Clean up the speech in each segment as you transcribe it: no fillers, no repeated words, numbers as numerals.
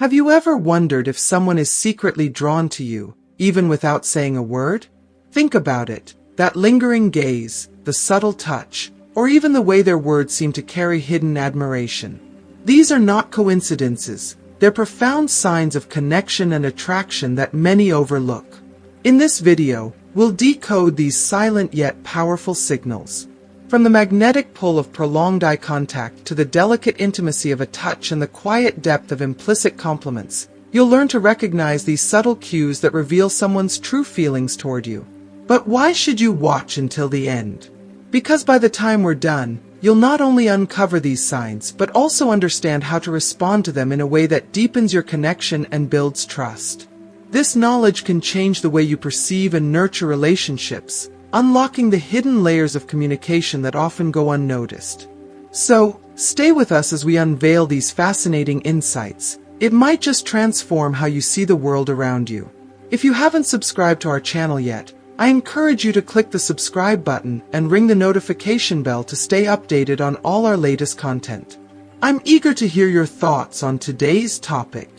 Have you ever wondered if someone is secretly drawn to you, even without saying a word? Think about it, that lingering gaze, the subtle touch, or even the way their words seem to carry hidden admiration. These are not coincidences, they're profound signs of connection and attraction that many overlook. In this video, we'll decode these silent yet powerful signals. From the magnetic pull of prolonged eye contact to the delicate intimacy of a touch and the quiet depth of implicit compliments, you'll learn to recognize these subtle cues that reveal someone's true feelings toward you. But why should you watch until the end? Because by the time we're done, you'll not only uncover these signs, but also understand how to respond to them in a way that deepens your connection and builds trust. This knowledge can change the way you perceive and nurture relationships, unlocking the hidden layers of communication that often go unnoticed. So, stay with us as we unveil these fascinating insights. It might just transform how you see the world around you. If you haven't subscribed to our channel yet, I encourage you to click the subscribe button and ring the notification bell to stay updated on all our latest content. I'm eager to hear your thoughts on today's topic.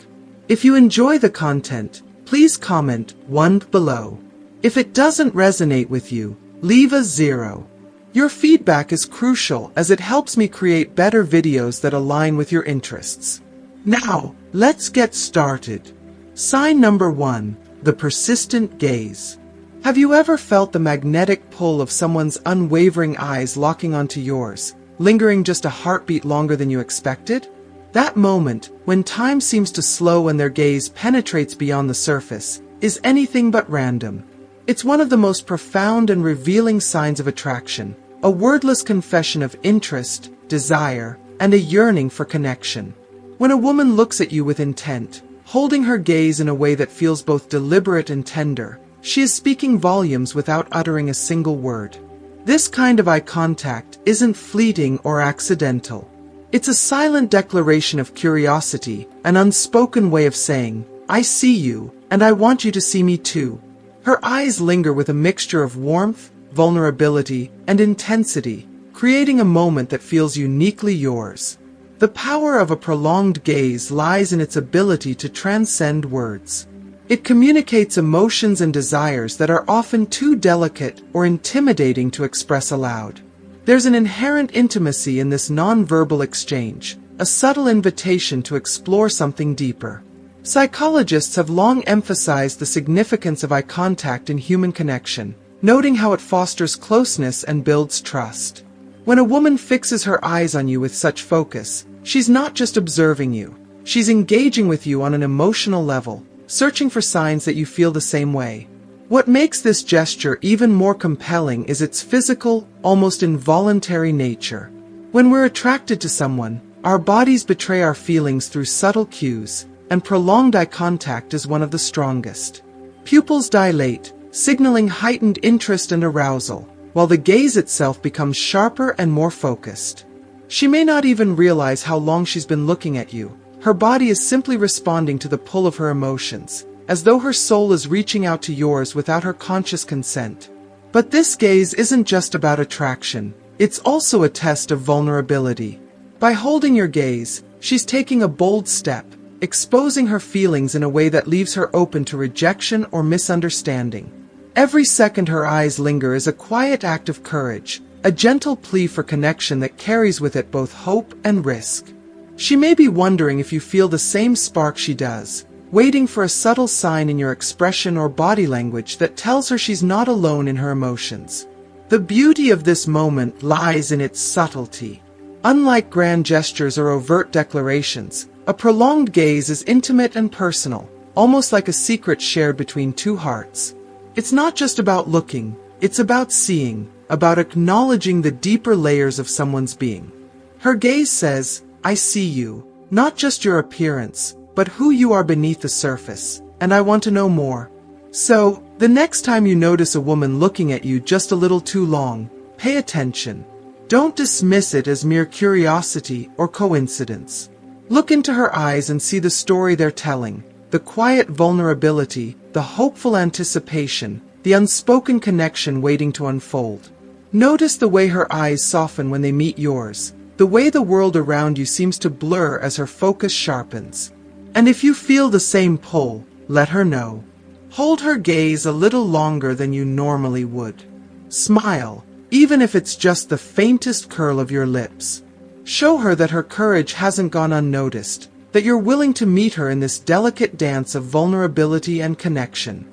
If you enjoy the content, please comment 1 below. If it doesn't resonate with you, leave a 0. Your feedback is crucial as it helps me create better videos that align with your interests. Now, let's get started. Sign number 1, the persistent gaze. Have you ever felt the magnetic pull of someone's unwavering eyes locking onto yours, lingering just a heartbeat longer than you expected? That moment, when time seems to slow and their gaze penetrates beyond the surface, is anything but random. It's one of the most profound and revealing signs of attraction, a wordless confession of interest, desire, and a yearning for connection. When a woman looks at you with intent, holding her gaze in a way that feels both deliberate and tender, she is speaking volumes without uttering a single word. This kind of eye contact isn't fleeting or accidental. It's a silent declaration of curiosity, an unspoken way of saying, "I see you, and I want you to see me too." Her eyes linger with a mixture of warmth, vulnerability, and intensity, creating a moment that feels uniquely yours. The power of a prolonged gaze lies in its ability to transcend words. It communicates emotions and desires that are often too delicate or intimidating to express aloud. There's an inherent intimacy in this non-verbal exchange, a subtle invitation to explore something deeper. Psychologists have long emphasized the significance of eye contact in human connection, noting how it fosters closeness and builds trust. When a woman fixes her eyes on you with such focus, she's not just observing you, she's engaging with you on an emotional level, searching for signs that you feel the same way. What makes this gesture even more compelling is its physical, almost involuntary nature. When we're attracted to someone, our bodies betray our feelings through subtle cues, and prolonged eye contact is one of the strongest. Pupils dilate, signaling heightened interest and arousal, while the gaze itself becomes sharper and more focused. She may not even realize how long she's been looking at you. Her body is simply responding to the pull of her emotions, as though her soul is reaching out to yours without her conscious consent. But this gaze isn't just about attraction, it's also a test of vulnerability. By holding your gaze, she's taking a bold step, exposing her feelings in a way that leaves her open to rejection or misunderstanding. Every second her eyes linger is a quiet act of courage, a gentle plea for connection that carries with it both hope and risk. She may be wondering if you feel the same spark she does, waiting for a subtle sign in your expression or body language that tells her she's not alone in her emotions. The beauty of this moment lies in its subtlety. Unlike grand gestures or overt declarations, a prolonged gaze is intimate and personal, almost like a secret shared between two hearts. It's not just about looking, it's about seeing, about acknowledging the deeper layers of someone's being. Her gaze says, "I see you, not just your appearance, but who you are beneath the surface, and I want to know more." So, the next time you notice a woman looking at you just a little too long, pay attention. Don't dismiss it as mere curiosity or coincidence. Look into her eyes and see the story they're telling, the quiet vulnerability, the hopeful anticipation, the unspoken connection waiting to unfold. Notice the way her eyes soften when they meet yours, the way the world around you seems to blur as her focus sharpens. And if you feel the same pull, let her know. Hold her gaze a little longer than you normally would. Smile, even if it's just the faintest curl of your lips. Show her that her courage hasn't gone unnoticed, that you're willing to meet her in this delicate dance of vulnerability and connection.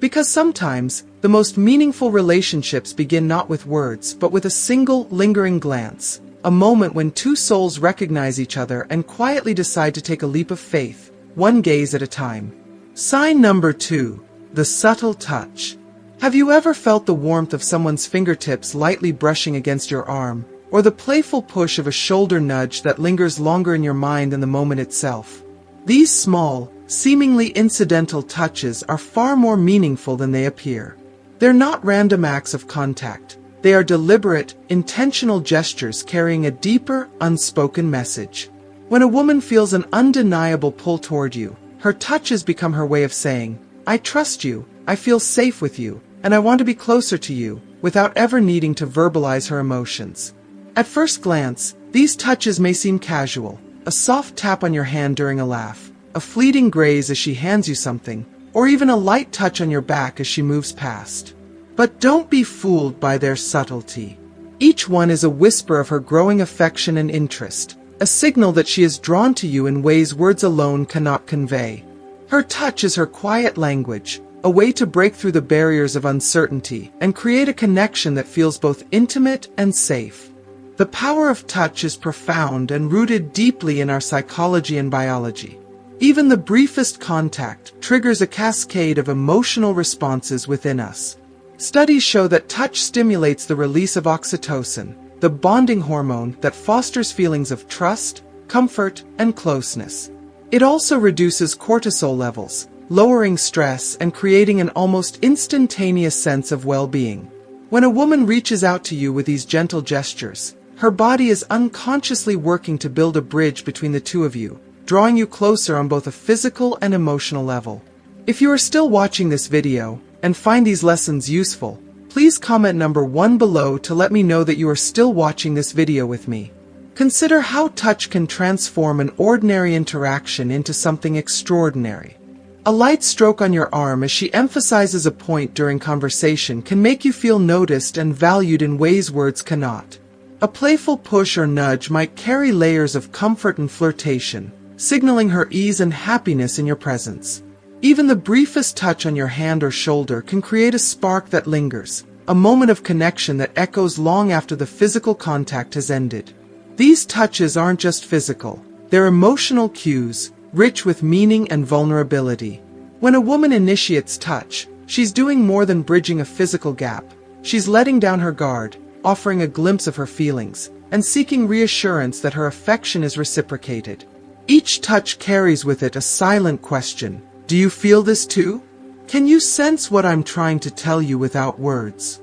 Because sometimes, the most meaningful relationships begin not with words, but with a single, lingering glance, a moment when two souls recognize each other and quietly decide to take a leap of faith, one gaze at a time. Sign number 2, the subtle touch. Have you ever felt the warmth of someone's fingertips lightly brushing against your arm, or the playful push of a shoulder nudge that lingers longer in your mind than the moment itself? These small, seemingly incidental touches are far more meaningful than they appear. They're not random acts of contact. They are deliberate, intentional gestures carrying a deeper, unspoken message. When a woman feels an undeniable pull toward you, her touches become her way of saying, "I trust you, I feel safe with you, and I want to be closer to you," without ever needing to verbalize her emotions. At first glance, these touches may seem casual, a soft tap on your hand during a laugh, a fleeting graze as she hands you something, or even a light touch on your back as she moves past. But don't be fooled by their subtlety. Each one is a whisper of her growing affection and interest, a signal that she is drawn to you in ways words alone cannot convey. Her touch is her quiet language, a way to break through the barriers of uncertainty and create a connection that feels both intimate and safe. The power of touch is profound and rooted deeply in our psychology and biology. Even the briefest contact triggers a cascade of emotional responses within us. Studies show that touch stimulates the release of oxytocin, the bonding hormone that fosters feelings of trust, comfort, and closeness. It also reduces cortisol levels, lowering stress and creating an almost instantaneous sense of well-being. When a woman reaches out to you with these gentle gestures, her body is unconsciously working to build a bridge between the two of you, drawing you closer on both a physical and emotional level. If you are still watching this video and find these lessons useful, please comment number 1 below to let me know that you are still watching this video with me. Consider how touch can transform an ordinary interaction into something extraordinary. A light stroke on your arm as she emphasizes a point during conversation can make you feel noticed and valued in ways words cannot. A playful push or nudge might carry layers of comfort and flirtation, signaling her ease and happiness in your presence. Even the briefest touch on your hand or shoulder can create a spark that lingers, a moment of connection that echoes long after the physical contact has ended. These touches aren't just physical, they're emotional cues, rich with meaning and vulnerability. When a woman initiates touch, she's doing more than bridging a physical gap. She's letting down her guard, offering a glimpse of her feelings, and seeking reassurance that her affection is reciprocated. Each touch carries with it a silent question. Do you feel this too? Can you sense what I'm trying to tell you without words?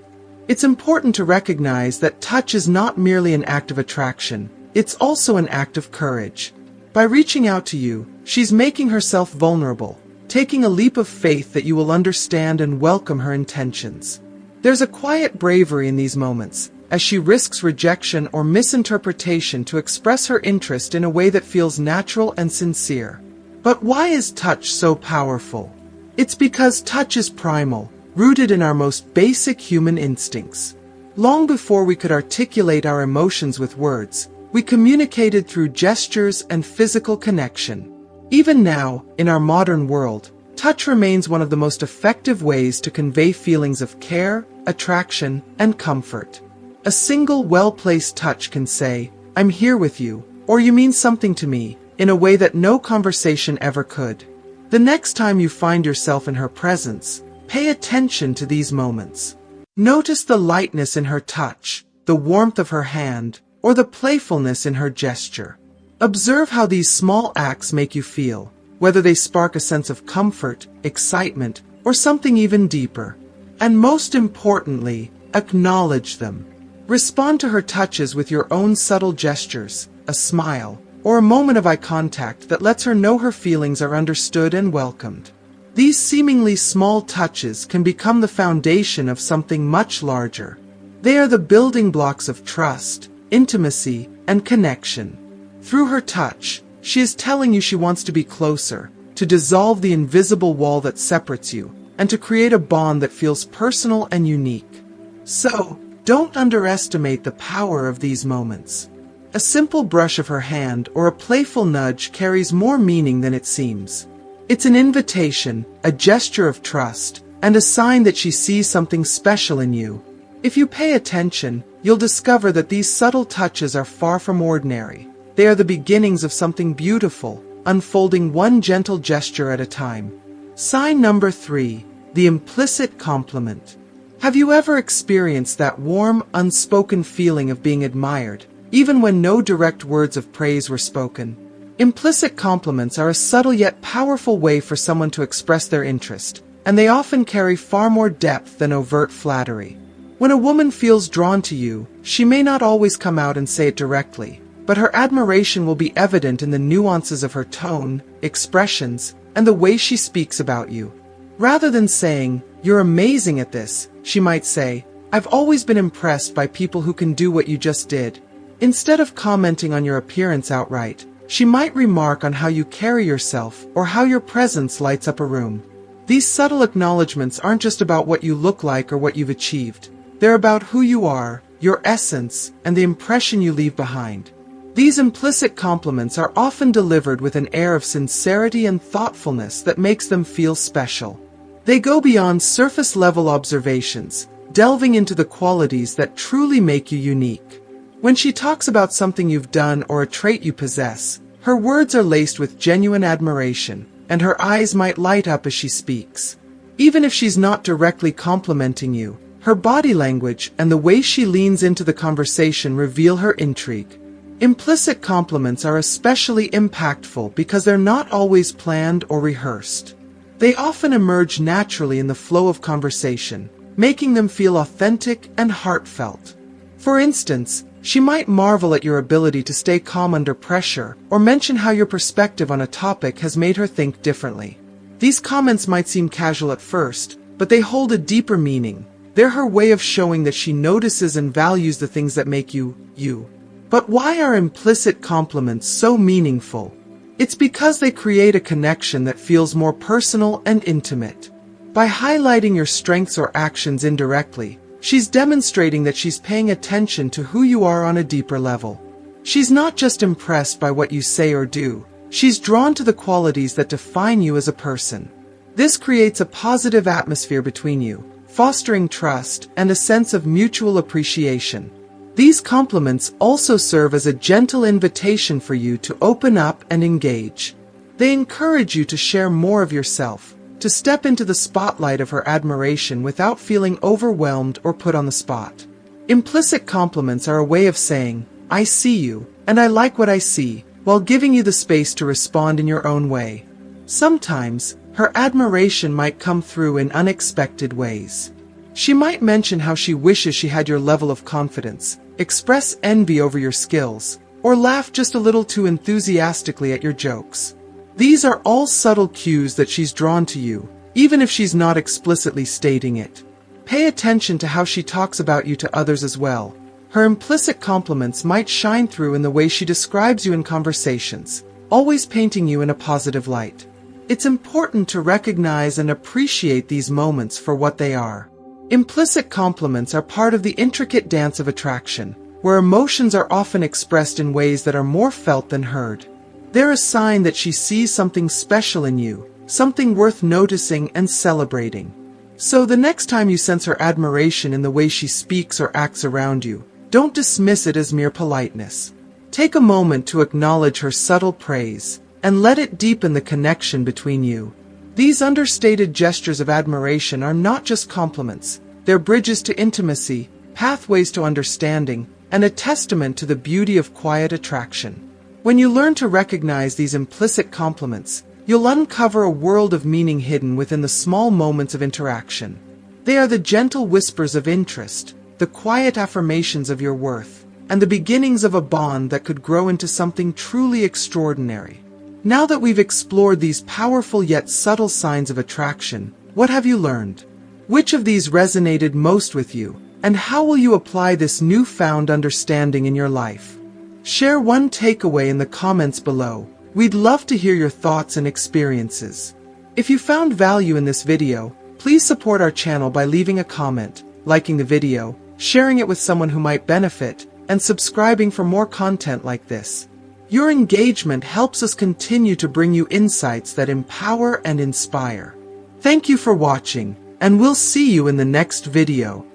It's important to recognize that touch is not merely an act of attraction, it's also an act of courage. By reaching out to you, she's making herself vulnerable, taking a leap of faith that you will understand and welcome her intentions. There's a quiet bravery in these moments, as she risks rejection or misinterpretation to express her interest in a way that feels natural and sincere. But why is touch so powerful? It's because touch is primal, rooted in our most basic human instincts. Long before we could articulate our emotions with words, we communicated through gestures and physical connection. Even now, in our modern world, touch remains one of the most effective ways to convey feelings of care, attraction, and comfort. A single well-placed touch can say, "I'm here with you," or "You mean something to me," in a way that no conversation ever could. The next time you find yourself in her presence, pay attention to these moments. Notice the lightness in her touch, the warmth of her hand, or the playfulness in her gesture. Observe how these small acts make you feel, whether they spark a sense of comfort, excitement, or something even deeper. And most importantly, acknowledge them. Respond to her touches with your own subtle gestures, a smile, or a moment of eye contact that lets her know her feelings are understood and welcomed. These seemingly small touches can become the foundation of something much larger. They are the building blocks of trust, intimacy, and connection. Through her touch, She is telling you she wants to be closer, to dissolve the invisible wall that separates you, and to create a bond that feels personal and unique. So, don't underestimate the power of these moments. A simple brush of her hand or a playful nudge carries more meaning than it seems. It's an invitation, a gesture of trust, and a sign that she sees something special in you. If you pay attention, you'll discover that these subtle touches are far from ordinary. They are the beginnings of something beautiful, unfolding one gentle gesture at a time. Sign number 3, the implicit compliment. Have you ever experienced that warm, unspoken feeling of being admired, even when no direct words of praise were spoken? Implicit compliments are a subtle yet powerful way for someone to express their interest, and they often carry far more depth than overt flattery. When a woman feels drawn to you, she may not always come out and say it directly, but her admiration will be evident in the nuances of her tone, expressions, and the way she speaks about you. Rather than saying, "You're amazing at this," she might say, "I've always been impressed by people who can do what you just did." Instead of commenting on your appearance outright, she might remark on how you carry yourself or how your presence lights up a room. These subtle acknowledgments aren't just about what you look like or what you've achieved. They're about who you are, your essence, and the impression you leave behind. These implicit compliments are often delivered with an air of sincerity and thoughtfulness that makes them feel special. They go beyond surface-level observations, delving into the qualities that truly make you unique. When she talks about something you've done or a trait you possess, her words are laced with genuine admiration, and her eyes might light up as she speaks. Even if she's not directly complimenting you, her body language and the way she leans into the conversation reveal her intrigue. Implicit compliments are especially impactful because they're not always planned or rehearsed. They often emerge naturally in the flow of conversation, making them feel authentic and heartfelt. For instance, she might marvel at your ability to stay calm under pressure or mention how your perspective on a topic has made her think differently. These comments might seem casual at first, but they hold a deeper meaning. They're her way of showing that she notices and values the things that make you, you. But why are implicit compliments so meaningful? It's because they create a connection that feels more personal and intimate. By highlighting your strengths or actions indirectly, she's demonstrating that she's paying attention to who you are on a deeper level. She's not just impressed by what you say or do, she's drawn to the qualities that define you as a person. This creates a positive atmosphere between you, fostering trust and a sense of mutual appreciation. These compliments also serve as a gentle invitation for you to open up and engage. They encourage you to share more of yourself, to step into the spotlight of her admiration without feeling overwhelmed or put on the spot. Implicit compliments are a way of saying, "I see you, and I like what I see," while giving you the space to respond in your own way. Sometimes, her admiration might come through in unexpected ways. She might mention how she wishes she had your level of confidence, express envy over your skills, or laugh just a little too enthusiastically at your jokes. These are all subtle cues that she's drawn to you, even if she's not explicitly stating it. Pay attention to how she talks about you to others as well. Her implicit compliments might shine through in the way she describes you in conversations, always painting you in a positive light. It's important to recognize and appreciate these moments for what they are. Implicit compliments are part of the intricate dance of attraction, where emotions are often expressed in ways that are more felt than heard. They're a sign that she sees something special in you, something worth noticing and celebrating. So the next time you sense her admiration in the way she speaks or acts around you, don't dismiss it as mere politeness. Take a moment to acknowledge her subtle praise, and let it deepen the connection between you. These understated gestures of admiration are not just compliments, they're bridges to intimacy, pathways to understanding, and a testament to the beauty of quiet attraction. When you learn to recognize these implicit compliments, you'll uncover a world of meaning hidden within the small moments of interaction. They are the gentle whispers of interest, the quiet affirmations of your worth, and the beginnings of a bond that could grow into something truly extraordinary. Now that we've explored these powerful yet subtle signs of attraction, what have you learned? Which of these resonated most with you, and how will you apply this newfound understanding in your life? Share one takeaway in the comments below, We'd love to hear your thoughts and experiences. If you found value in this video, please support our channel by leaving a comment, liking the video, sharing it with someone who might benefit, and subscribing for more content like this. Your engagement helps us continue to bring you insights that empower and inspire. Thank you for watching, and we'll see you in the next video.